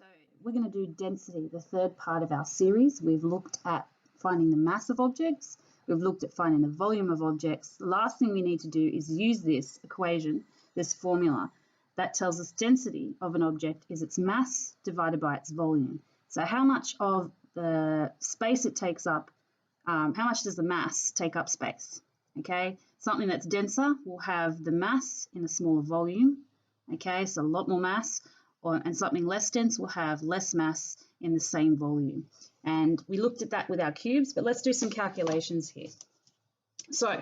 So we're going to do density, the third part of our series. We've looked at finding the mass of objects. We've looked at finding the volume of objects. The last thing we need to do is use this equation, this formula, that tells us density of an object is its mass divided by its volume. So how much of the space it takes up, how much does the mass take up space? Okay, something that's denser will have the mass in a smaller volume. Okay, so a lot more mass. And something less dense will have less mass in the same volume. And we looked at that with our cubes, but let's do some calculations here. So,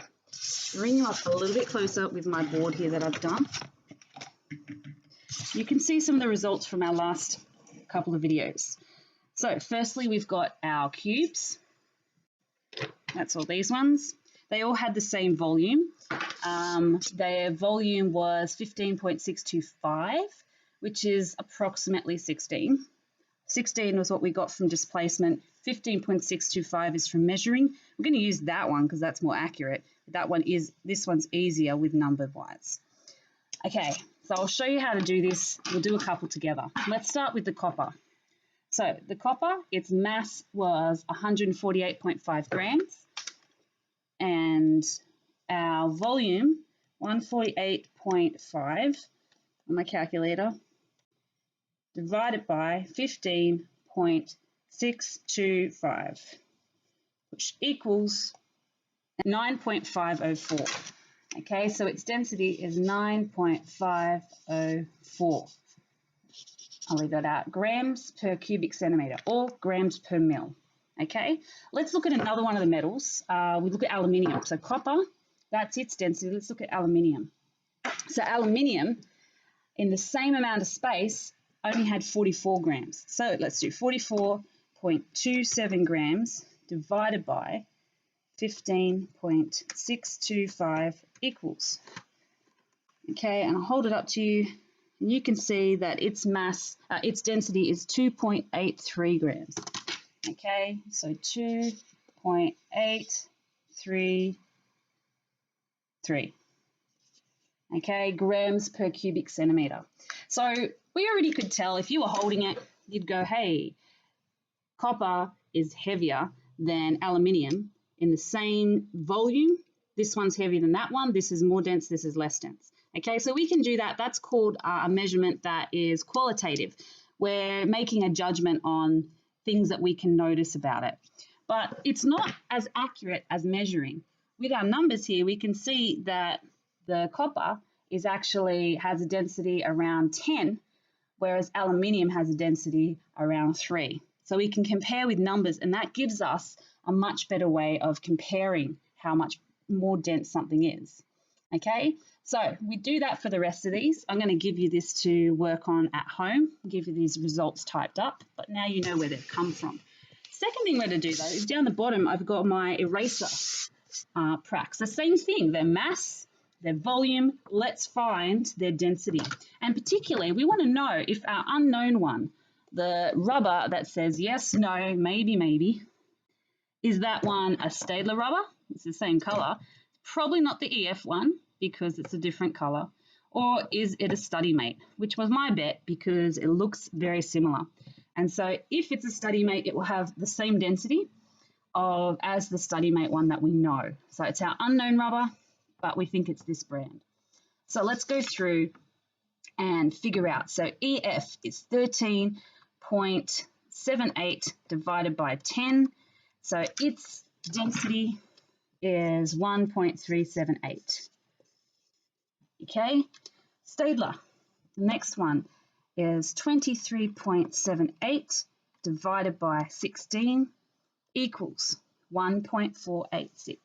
bring you up a little bit closer with my board here that I've done. You can see some of the results from our last couple of videos. So, firstly, we've got our cubes. That's all these ones. They all had the same volume. Their volume was 15.625. which is approximately 16. 16 was what we got from displacement. 15.625 is from measuring. We're going to use that one because that's more accurate. This one's easier with number wise. Okay, so I'll show you how to do this. We'll do a couple together. Let's start with the copper. So the copper, its mass was 148.5 grams. And our volume, 148.5 on my calculator, divided by 15.625, which equals 9.504. Okay, so its density is 9.504. I'll leave that out. Grams per cubic centimetre or grams per mil. Okay, let's look at another one of the metals. We look at aluminium. So copper, that's its density. Let's look at aluminium. So aluminium, in the same amount of space, only had 44 grams. So let's do 44.27 grams divided by 15.625 equals. Okay, and I'll hold it up to you, and you can see that its mass, its density is 2.83 grams. Okay, so 2.833. Okay, grams per cubic centimetre. So we already could tell if you were holding it, you'd go, hey, copper is heavier than aluminium in the same volume. This one's heavier than that one. This is more dense. This is less dense. Okay, so we can do that. That's called a measurement that is qualitative. We're making a judgment on things that we can notice about it. But it's not as accurate as measuring. With our numbers here, we can see that the copper has a density around 10, whereas aluminium has a density around 3. So we can compare with numbers, and that gives us a much better way of comparing how much more dense something is. Okay, so we do that for the rest of these. I'm going to give you this to work on at home, give you these results typed up, but now you know where they've come from. Second thing we're going to do, though, is down the bottom, I've got my eraser pracs. The same thing, their mass, their volume, let's find their density. And particularly, we want to know if our unknown one, the rubber that says yes, no, maybe, maybe, is that one a Staedtler rubber? It's the same colour. Probably not the EF one because it's a different colour. Or is it a study mate, which was my bet because it looks very similar. And so if it's a study mate, it will have the same density as the study mate one that we know. So it's our unknown rubber, but we think it's this brand. So let's go through and figure out. So EF is 13.78 divided by 10. So its density is 1.378. Okay, Staedtler, the next one is 23.78 divided by 16 equals 1.486.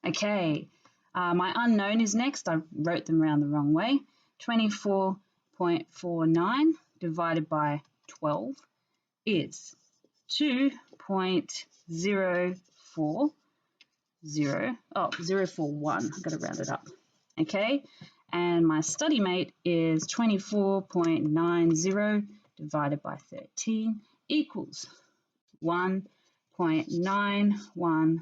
Okay, my unknown is next. I wrote them around the wrong way. 24.49 divided by 12 is 2.041. I've got to round it up. Okay, and my study mate is 24.90 divided by 13 equals 1.915.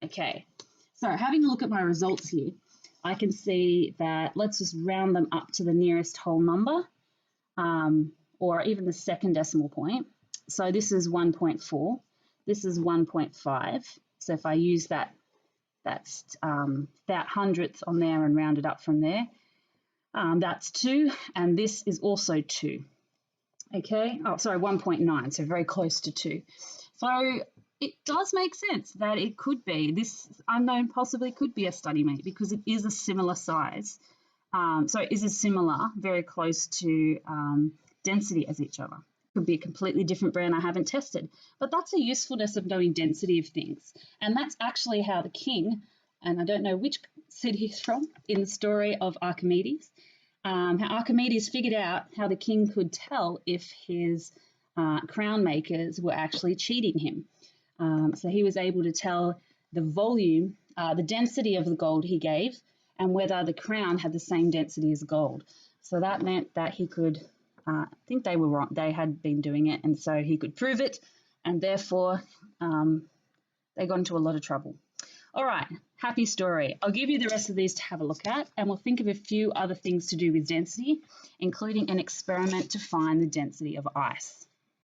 Okay, so having a look at my results here, I can see that, let's just round them up to the nearest whole number, or even the second decimal point. So this is 1.4, this is 1.5. So if I use that hundredth on there and round it up from there, that's 2, and this is also 2. Okay, oh, sorry, 1.9, so very close to 2. So it does make sense that it could be, this unknown possibly could be a study mate because it is a similar size. So it is a similar, very close to density as each other. Could be a completely different brand I haven't tested. But that's a usefulness of knowing density of things. And that's actually how the king, and I don't know which city he's from, in the story of Archimedes, how Archimedes figured out how the king could tell if his crown makers were actually cheating him. So he was able to tell the volume, the density of the gold he gave, and whether the crown had the same density as gold. So that meant that he could, I think they were wrong, they had been doing it, and so he could prove it, and therefore they got into a lot of trouble. All right, happy story. I'll give you the rest of these to have a look at, and we'll think of a few other things to do with density, including an experiment to find the density of ice.